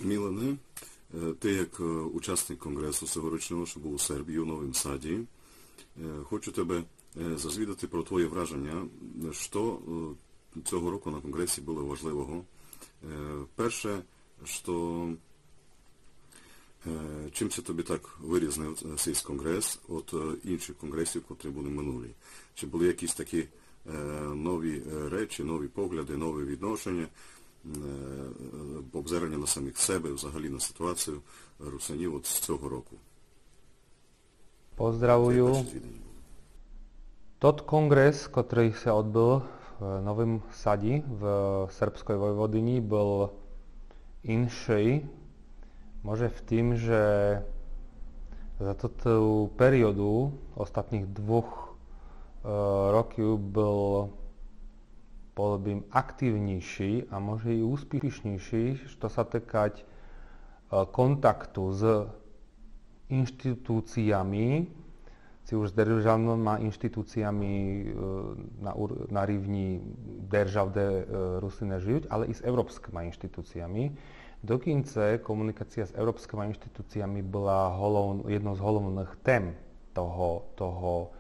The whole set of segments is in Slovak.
Мілане, ти як учасник конгресу цьогорічного, що був у Сербії, у Новому Саді, хочу тебе зазвідати про твоє враження, що цього року на конгресі було важливого. Перше, що чим це тобі так вирізнив цей конгрес від інших конгресів, котрі були минулі? Чи були якісь такі нові речі, нові погляди, нові відношення, обзирання на самих себе, взагалі на ситуацію русинів от з цього року? Pozdravujú. Tot kongres, ktorý sa odbyl v Novom Sadi v Srbskoj Vojvodini, bol inší. Môže v tým, že za tú periodu ostatných 2 rokov bol aktívnejší a môže i úspešnejší, čo sa týkať kontaktu s inštitúciami, či už s državnými inštitúciami na rivni držav, kde Rusine žijú, ale i s európskymi inštitúciami. Dokonce komunikácia s európskymi inštitúciami bola jednou z hlavných tém toho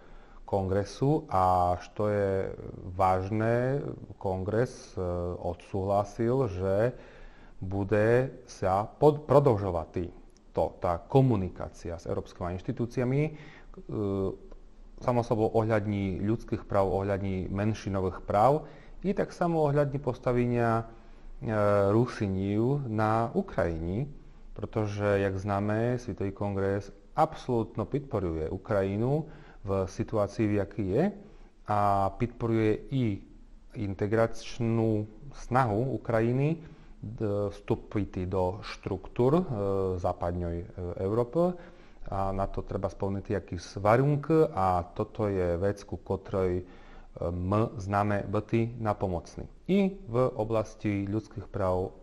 kongresu a čo je vážne, kongres odsúhlasil, že bude sa prodlžovať tá komunikácia s európskymi inštitúciami, samo sobou ohľadní ľudských práv, ohľadní menšinových práv i tak samo ohľadní postavenia Rusinív na Ukrajini, pretože, jak známe, Svitový kongres absolútno podporuje Ukrajinu v situácii, v jaký je, a podporuje i integračnú snahu Ukrajiny vstúpiť do štruktúr západnej Európy. A na to treba spomínať jakýs varunk a toto je vec, ku ktorej my známe byť napomocní. I v oblasti ľudských práv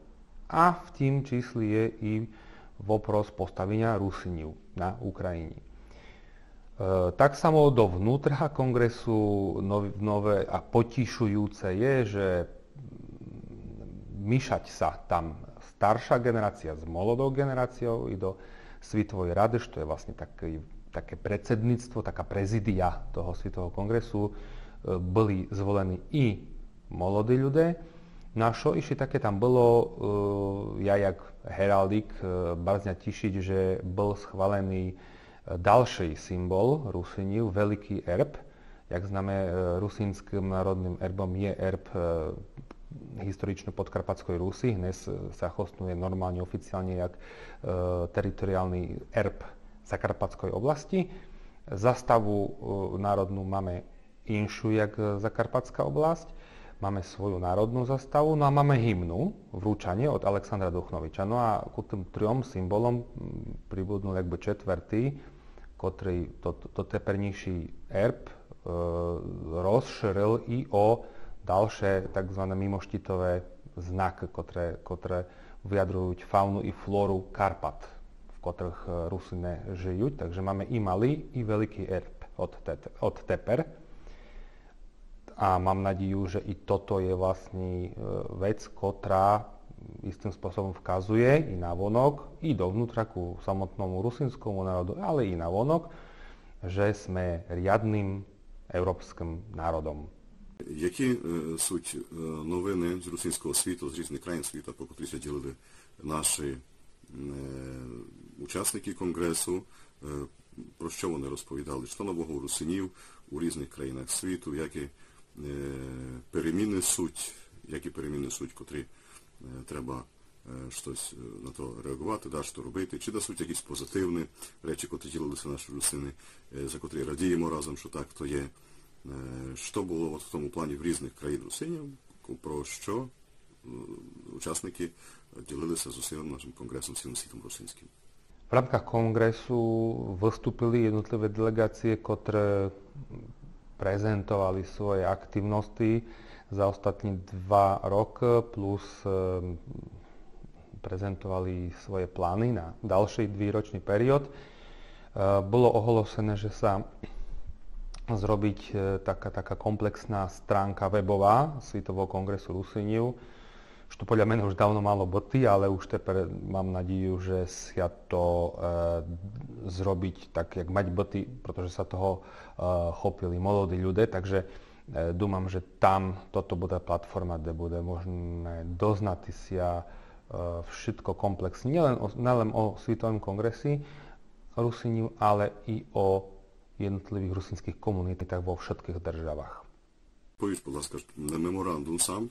a v tým čísli je i vopros postavenia Rusinív na Ukrajine. Tak samo dovnútra kongresu nové a potišujúce je, že myšať sa tam staršia generácia s mladou generáciou i do Svitovej rady, čo je vlastne také predsedníctvo, taká prezidia toho Svitového kongresu, boli zvolení i mladí ľudia. No a čo ešte také tam bolo, ja jak heraldik bardzo tešiť, že bol schválený ďalší symbol Rusinív, veľký erb. Jak známe, rusínskym národným erbom je erb historično podkarpatskoj Rusy. Dnes sa chosnuje normálne oficiálne jak teritoriálny erb Zakarpatskoj oblasti. Zastavu národnú máme inšiu jak Zakarpatská oblasť. Máme svoju národnú zastavu, no a máme hymnu, vrúčanie od Alexandra Duchnoviča. No a ku tým 3 symbolom pribudnul jakby 4., ktorý to tepernejší erb rozšíril i o ďalšie tzv. Mimoštítové znaky, ktoré vyjadrujú faunu i flóru Karpat, v ktorých Rusine žijú. Takže máme i malý, i veľký erb od teper. A mám nádej, že i toto je vlastne vec, ktorá istým spôsobom vkazuje i na vonok, i dovnútra ku samotnému rusínskému národu, ale i na vonok, že sme riadnym európskym národom. Які суть новини з російського світу, з різних країн світу, по котрі ділили наші учасники конгресу, про що вони розповідали, що нового у русинів у різних країнах світу, які переміни суть, котрі треба щось на то реагувати, що робити, чи суть якісь позитивні речі, котрі ділилися наші русини, за котрі радіємо разом, що так то є. Що було в тому плані в різних країн русинів, про що учасники ділилися з усім нашим конгресом, цілим світом русинським. V rámkach kongresu vystúpili jednotlivé delegácie, ktoré prezentovali svoje aktivnosti za ostatní 2 roky, plus prezentovali svoje plány na ďalší 2-ročný period. Bolo ohlásené, že sa zrobiť taká komplexná stránka webová Svitového kongresu Rusinív, to podľa mňa už dávno malo boty, ale už teper mám nadію, že sa to zrobiť tak, jak mať boty, pretože sa toho chopili mladí ľudia, takže dúfam, že tam toto bude platforma, kde bude možné doznať sa všetko komplexne, nielen o Svetovom kongresi Rusíniu, ale i o jednotlivých rusínskych komunitách vo všetkých державах. Powiedz, будь ласка, меморандум сам,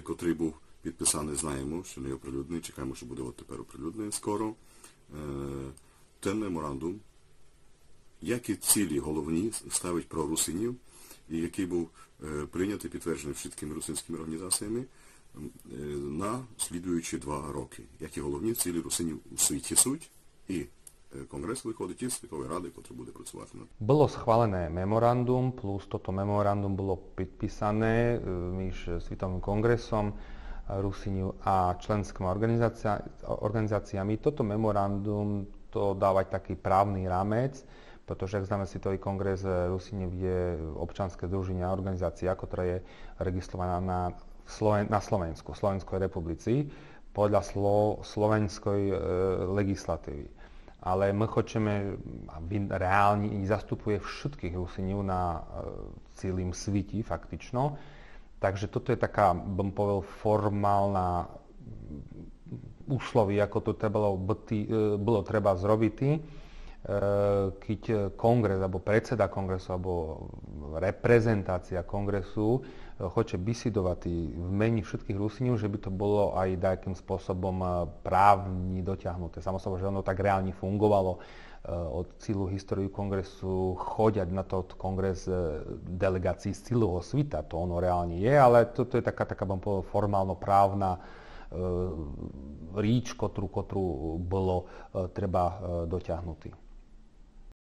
котрий був підписаний, знаємо, що не оприлюднений, чекаємо, що буде от тепер оприлюднений скоро. Ten меморандум, які цілі головні ставить про русинів, і який був прийнятий, підтверджений всіма русинськими організаціями на слідуючі 2 роки. Які головні цілі русинів у світі суть, і Конгрес виходить із Світової Ради, яка буде працювати над. Bolo schválené memorandum, plus toto memorandum bolo podpísané mіж Світовим kongresom Rusíniu a členskými organizáciami. Toto memorandum to dáva taký právny rámec, pretože, jak známe, Svetový kongres Rusíniu je občanské združenie a organizácia, ktorá je registrovaná na Slovensku, Slovenskej republici, podľa slovenskej legislatívy. Ale my chceme, aby reálne zastupuje všetkých Rusíniu na celým svete, faktično. Takže toto je taká, bym povedal, formálna úslovy, ako to bolo treba zrobiť, keď kongres, alebo predseda kongresu, alebo reprezentácia kongresu chce bisidovať v mene všetkých Rusíniu, že by to bolo aj takým spôsobom právne dotiahnuté. Samozrejme, že ono tak reálne fungovalo od celú históriu kongresu, chodiať na to kongres delegácií z celého sveta, to ono reálne je, ale toto je taká formálno-právna ríč, ktorú bolo treba dotiahnutý.